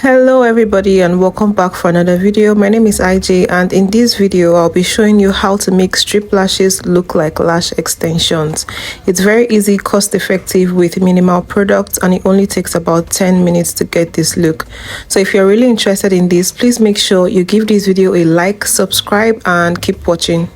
Hello everybody and welcome back for another video. My name is IJ and in this video I'll be showing you how to make strip lashes look like lash extensions. It's very easy, cost effective with minimal products, and it only takes about 10 minutes to get this look. So if you're really interested in this, please make sure you give this video a like, subscribe and keep watching.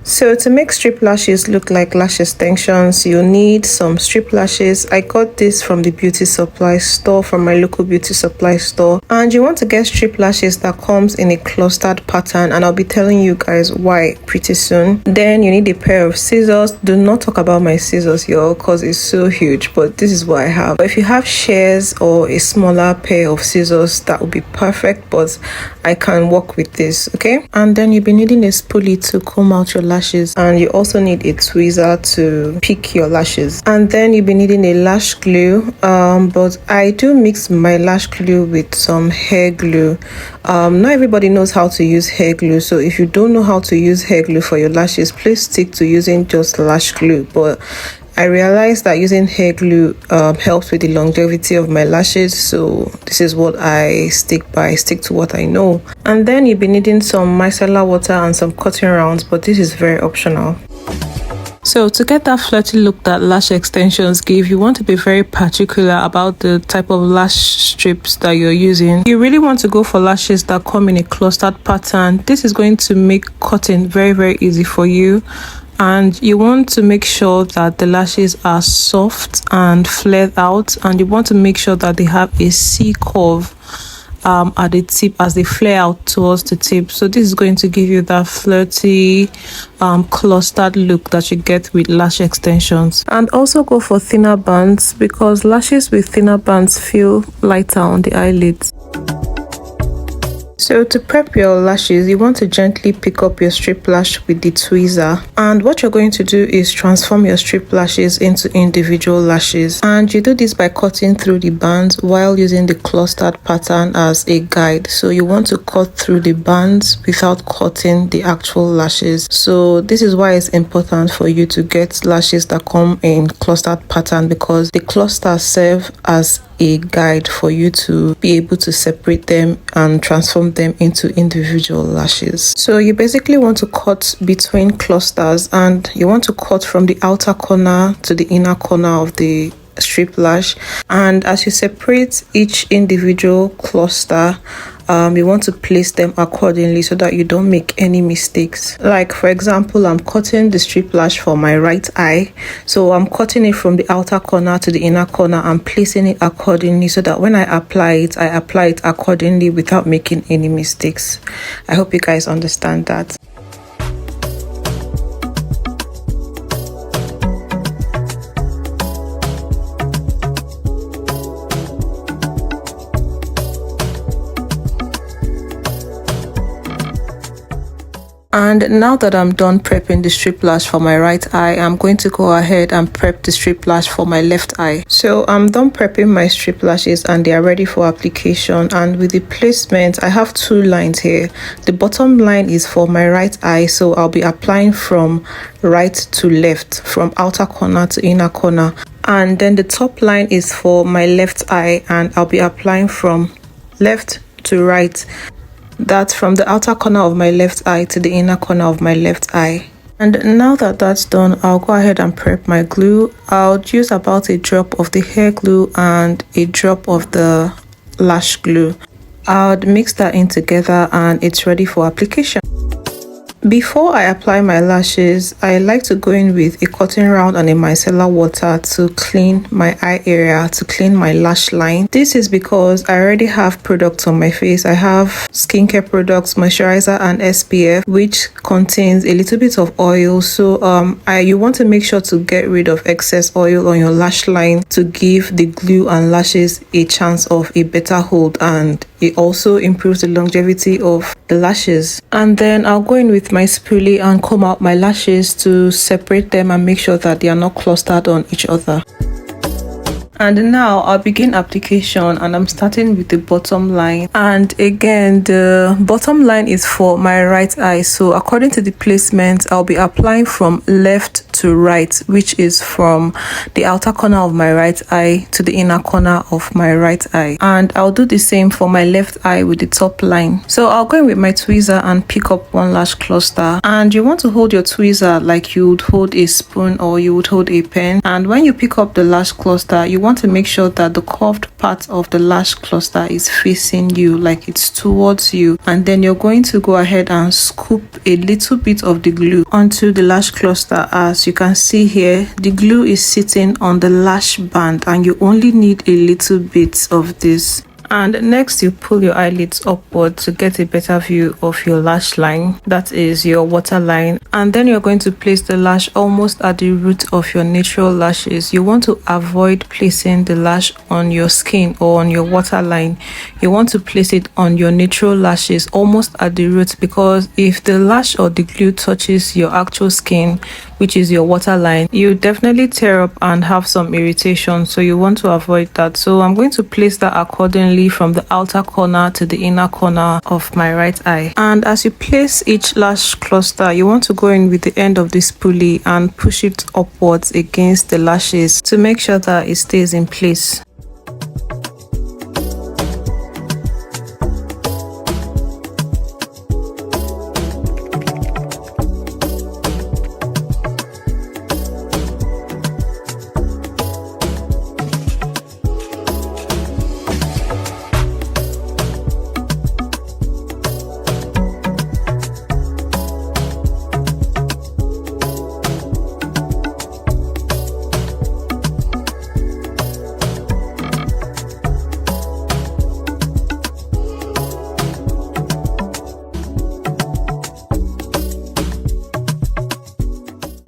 So to make strip lashes look like lash extensions, you need some strip lashes. I got this from the beauty supply store, from my local beauty supply store. And you want to get strip lashes that comes in a clustered pattern, and I'll be telling you guys why pretty soon. Then you need a pair of scissors. Do not talk about my scissors y'all, because it's so huge, but this is what I have. But if you have shears or a smaller pair of scissors, that would be perfect, but I can work with this, okay? And then you'll be needing a spoolie to comb out your lashes, and you also need a tweezer to pick your lashes. And then you'll be needing a lash glue, but I do mix my lash glue with some hair glue. Not everybody knows how to use hair glue, so if you don't know how to use hair glue for your lashes, please stick to using just lash glue. But I realized that using hair glue helps with the longevity of my lashes, so this is what I stick by. I stick to what I know. And then you'll be needing some micellar water and some cotton rounds, but this is very optional. So to get that flirty look that lash extensions give, you want to be very particular about the type of lash strips that you're using. You really want to go for lashes that come in a clustered pattern. This is going to make cutting very easy for you. And you want to make sure that the lashes are soft and flared out, and you want to make sure that they have a C curve at the tip as they flare out towards the tip. So this is going to give you that flirty clustered look that you get with lash extensions. And also go for thinner bands, because lashes with thinner bands feel lighter on the eyelids. So to prep your lashes, you want to gently pick up your strip lash with the tweezer, and what you're going to do is transform your strip lashes into individual lashes, and you do this by cutting through the bands while using the clustered pattern as a guide. So you want to cut through the bands without cutting the actual lashes. So this is why it's important for you to get lashes that come in clustered pattern, because the clusters serve as a guide for you to be able to separate them and transform them into individual lashes. So you basically want to cut between clusters, and you want to cut from the outer corner to the inner corner of the strip lash. And as you separate each individual cluster, you want to place them accordingly so that you don't make any mistakes. Like for example, I'm cutting the strip lash for my right eye, so I'm cutting it from the outer corner to the inner corner and placing it accordingly so that when I apply it accordingly without making any mistakes. I hope you guys understand that. And now that I'm done prepping the strip lash for my right eye, I'm going to go ahead and prep the strip lash for my left eye. So I'm done prepping my strip lashes and they are ready for application. And with the placement, I have two lines here. The bottom line is for my right eye, so I'll be applying from right to left, from outer corner to inner corner. And then the top line is for my left eye, and I'll be applying from left to right. That's from the outer corner of my left eye to the inner corner of my left eye. And now that that's done, I'll go ahead and prep my glue. I'll use about a drop of the hair glue and a drop of the lash glue. I'll mix that in together and it's ready for application. Before I apply my lashes, I like to go in with a cotton round and a micellar water to clean my eye area, to clean my lash line. This is because I already have products on my face. I have skincare products, moisturizer and SPF, which contains a little bit of oil. So you want to make sure to get rid of excess oil on your lash line to give the glue and lashes a chance of a better hold, and it also improves the longevity of the lashes. And then I'll go in with my spoolie and comb out my lashes to separate them and make sure that they are not clustered on each other. And now I'll begin application, and I'm starting with the bottom line. And again, the bottom line is for my right eye, so according to the placement, I'll be applying from left to right, which is from the outer corner of my right eye to the inner corner of my right eye. And I'll do the same for my left eye with the top line. So I'll go in with my tweezer and pick up one lash cluster, and you want to hold your tweezer like you would hold a spoon or you would hold a pen. And when you pick up the lash cluster, you want to make sure that the curved part of the lash cluster is facing you, like it's towards you. And then you're going to go ahead and scoop a little bit of the glue onto the lash cluster. As you can see here, the glue is sitting on the lash band and you only need a little bit of this. And next, you pull your eyelids upward to get a better view of your lash line, that is your waterline. And then you're going to place the lash almost at the root of your natural lashes. You want to avoid placing the lash on your skin or on your waterline. You want to place it on your natural lashes almost at the root, because if the lash or the glue touches your actual skin, which is your waterline, you definitely tear up and have some irritation. So you want to avoid that. So I'm going to place that accordingly from the outer corner to the inner corner of my right eye. And as you place each lash cluster, you want to go in with the end of this pulley and push it upwards against the lashes to make sure that it stays in place.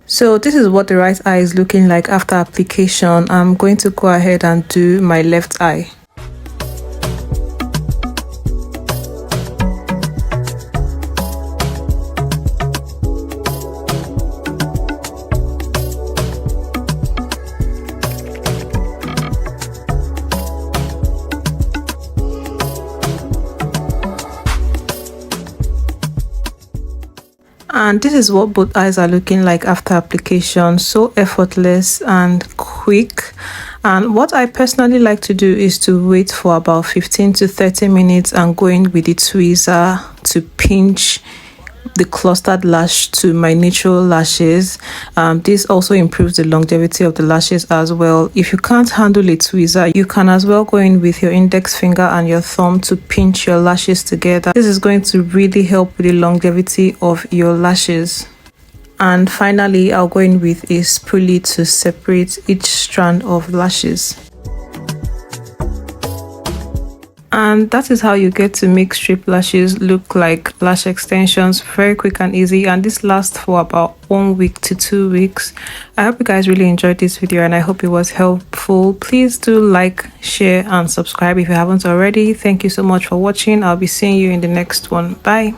So this is what the right eye is looking like after application. I'm going to go ahead and do my left eye. And this is what both eyes are looking like after application. So effortless and quick. And what I personally like to do is to wait for about 15 to 30 minutes and go in with the tweezer to pinch the clustered lash to my natural lashes. This also improves the longevity of the lashes as well. If you can't handle a tweezer, you can as well go in with your index finger and your thumb to pinch your lashes together. This is going to really help with the longevity of your lashes. And finally, I'll go in with a spoolie to separate each strand of lashes. And that is how you get to make strip lashes look like lash extensions. Very quick and easy, and this lasts for about 1 week to 2 weeks. I hope you guys really enjoyed this video and I hope it was helpful. Please do like, share and subscribe if you haven't already. Thank you so much for watching. I'll be seeing you in the next one. Bye.